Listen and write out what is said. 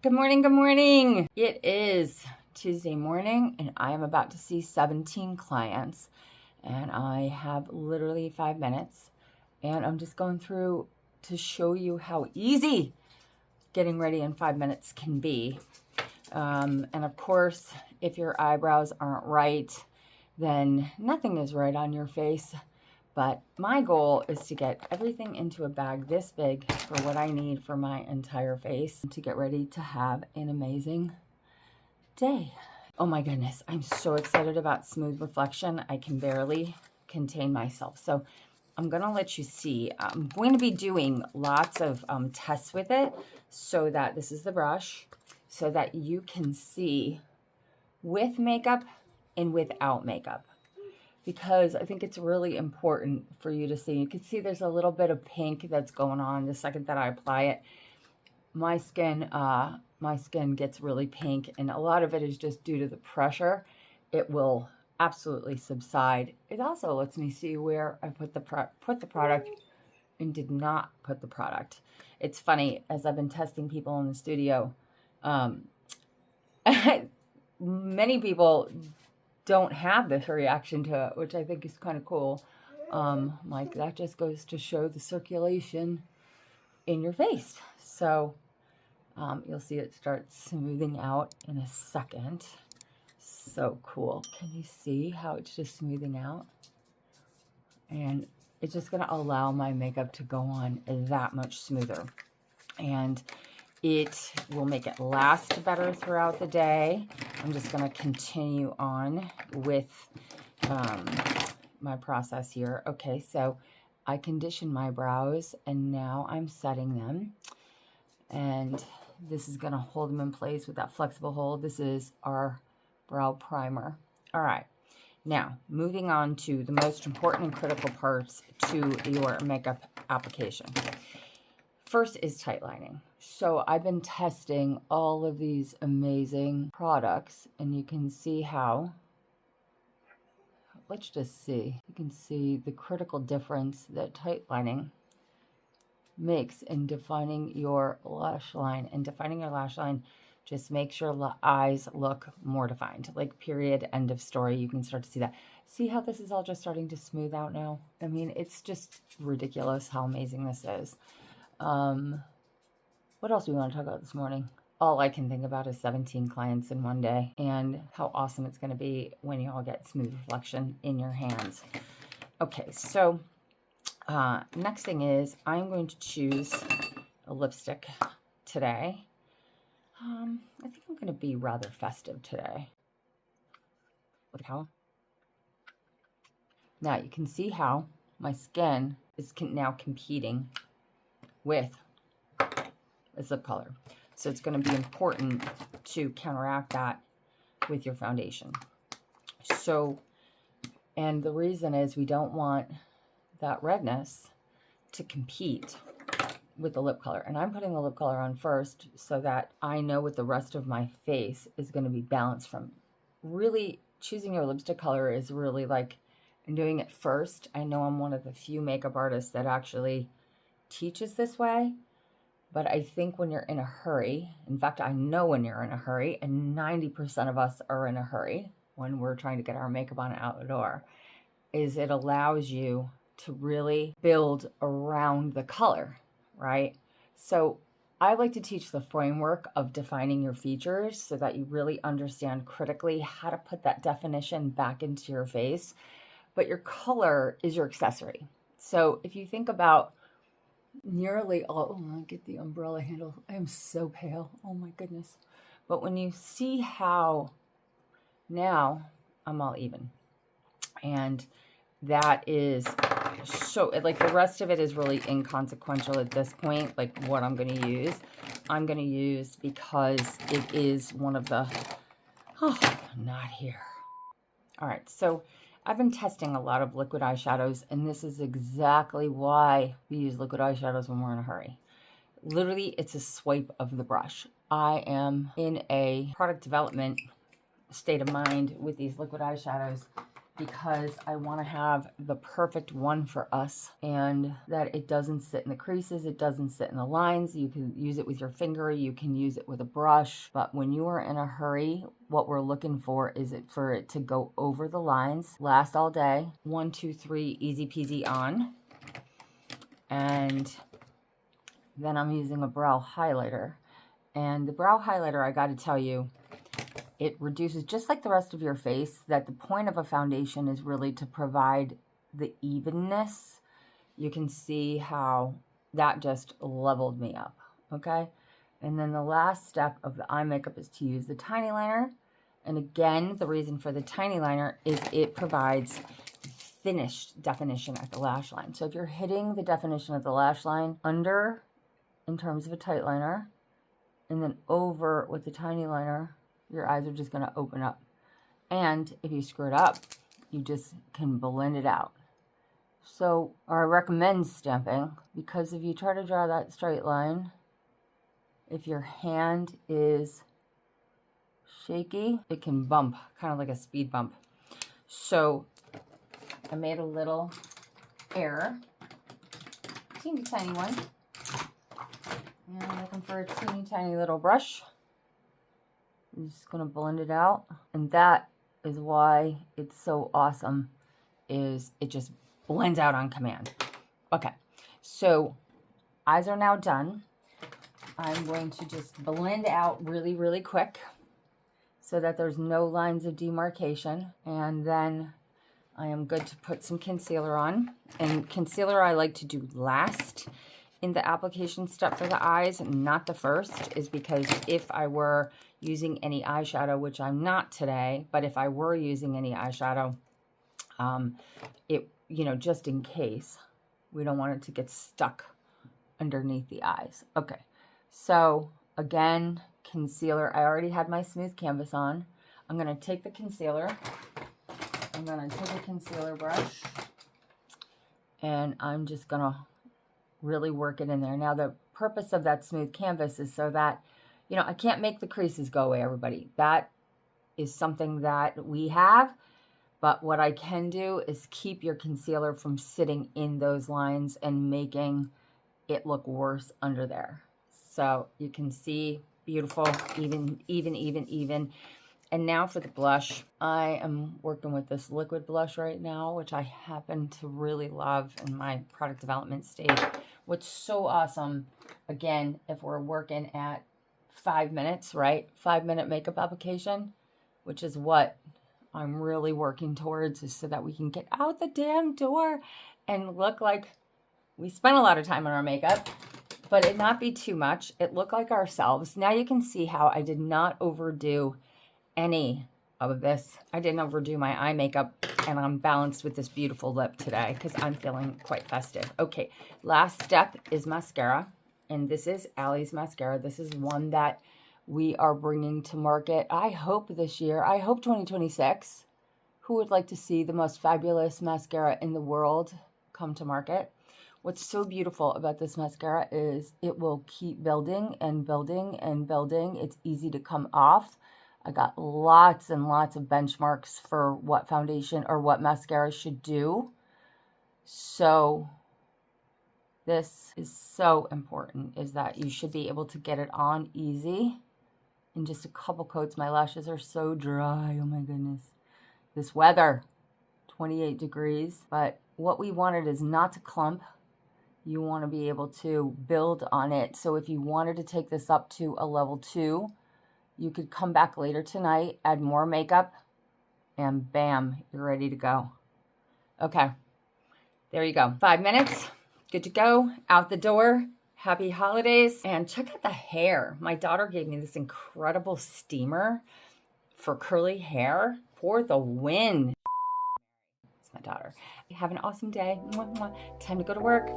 Good morning, good morning. It is Tuesday morning and I am about to see 17 clients and I have literally 5 minutes and I'm just going through to show you how easy getting ready in 5 minutes can be. And of course, if your eyebrows aren't right, then nothing is right on your face. But my goal is to get everything into a bag this big for what I need for my entire face to get ready to have an amazing day. Oh my goodness, I'm so excited about smooth reflection. I can barely contain myself. So I'm going to let you see. I'm going to be doing lots of tests with it so that this is the brush so that you can see with makeup and without makeup. Because I think it's really important for you to see. You can see there's a little bit of pink that's going on the second that I apply it. My skin gets really pink, and a lot of it is just due to the pressure. It will absolutely subside. It also lets me see where I put the product and did not put the product. It's funny, as I've been testing people in the studio, many people don't have this reaction to it, which I think is kind of cool. Like that just goes to show the circulation in your face. So you'll see it start smoothing out in a second. So cool. Can you see how it's just smoothing out? And it's just going to allow my makeup to go on that much smoother. And it will make it last better throughout the day. I'm just going to continue on with my process here. Okay, so I conditioned my brows and now I'm setting them. And this is going to hold them in place with that flexible hold. This is our brow primer. All right, now moving on to the most important and critical parts to your makeup application. First is tightlining. So I've been testing all of these amazing products and you can see how, let's just see, you can see the critical difference that tightlining makes in defining your lash line. And defining your lash line just makes your eyes look more defined, like period, end of story. You can start to see that. See how this is all just starting to smooth out now? I mean, it's just ridiculous how amazing this is. What else do we want to talk about this morning? All I can think about is 17 clients in one day and how awesome it's going to be when you all get smooth reflection in your hands. Okay, so next thing is I'm going to choose a lipstick today. I think I'm going to be rather festive today. Look at how. Now you can see how my skin is now competing with a lip color. So it's going to be important to counteract that with your foundation. So, and the reason is we don't want that redness to compete with the lip color. And I'm putting the lip color on first so that I know what the rest of my face is going to be balanced from. Really, choosing your lipstick color is really like, and doing it first. I know I'm one of the few makeup artists that actually teaches this way. But I think when you're in a hurry, in fact, I know when you're in a hurry, and 90% of us are in a hurry when we're trying to get our makeup on out the door, is it allows you to really build around the color, right? So I like to teach the framework of defining your features so that you really understand critically how to put that definition back into your face. But your color is your accessory. So if you think about nearly all, oh, I get the umbrella handle. I am so pale. Oh my goodness. But when you see how now I'm all even, and that is so, like, the rest of it is really inconsequential at this point. Like what I'm going to use because it is one of the, oh, not here. All right, so I've been testing a lot of liquid eyeshadows, and this is exactly why we use liquid eyeshadows when we're in a hurry. Literally, it's a swipe of the brush. I am in a product development state of mind with these liquid eyeshadows because I want to have the perfect one for us, and that it doesn't sit in the creases, it doesn't sit in the lines. You can use it with your finger, you can use it with a brush, but when you are in a hurry, what we're looking for is for it to go over the lines, last all day. 1, 2, 3, easy peasy on. And then I'm using a brow highlighter. And the brow highlighter, I got to tell you, it reduces, just like the rest of your face, that the point of a foundation is really to provide the evenness. You can see how that just leveled me up, okay? And then the last step of the eye makeup is to use the tiny liner. And again, the reason for the tiny liner is it provides finished definition at the lash line. So if you're hitting the definition of the lash line under in terms of a tight liner, and then over with the tiny liner, your eyes are just going to open up. And if you screw it up, you just can blend it out. So I recommend stamping, because if you try to draw that straight line, if your hand is shaky, it can bump, kind of like a speed bump. So I made a little error, teeny tiny one. And I'm looking for a teeny tiny little brush. I'm just going to blend it out. And that is why it's so awesome, is it just blends out on command. Okay, so eyes are now done. I'm going to just blend out really, really quick so that there's no lines of demarcation. And then I am good to put some concealer on. And concealer I like to do last in the application step for the eyes, not the first, is because if I were using any eyeshadow, which I'm not today, but if I were using any eyeshadow, just in case, we don't want it to get stuck underneath the eyes. Okay, so again, concealer, I already had my smooth canvas on. I'm gonna take the concealer, I'm gonna take a concealer brush, and I'm just gonna really work it in there. Now, the purpose of that smooth canvas is so that, I can't make the creases go away, everybody. That is something that we have, but what I can do is keep your concealer from sitting in those lines and making it look worse under there. So you can see, beautiful, even. And now for the blush, I am working with this liquid blush right now, which I happen to really love in my product development stage. What's so awesome, again, if we're working at 5 minutes, right? 5-minute makeup application, which is what I'm really working towards, is so that we can get out the damn door and look like we spent a lot of time on our makeup, but it not be too much. It look like ourselves. Now you can see how I did not overdo any of this. I didn't overdo my eye makeup, and I'm balanced with this beautiful lip today because I'm feeling quite festive. Okay, last step is mascara, and this is Allie's mascara. This is one that we are bringing to market, I hope this year. I hope 2026. Who would like to see the most fabulous mascara in the world come to market? What's so beautiful about this mascara is it will keep building and building and building. It's easy to come off. I got lots and lots of benchmarks for what foundation or what mascara should do. So this is so important, is that you should be able to get it on easy in just a couple coats. My lashes are so dry. Oh my goodness. This weather, 28 degrees. But what we wanted is not to clump. You want to be able to build on it. So if you wanted to take this up to a level 2, you could come back later tonight, add more makeup, and bam, you're ready to go. Okay, there you go. 5 minutes, good to go, out the door. Happy holidays. And check out the hair. My daughter gave me this incredible steamer for curly hair for the win. It's my daughter. Have an awesome day. Mwah, mwah. Time to go to work.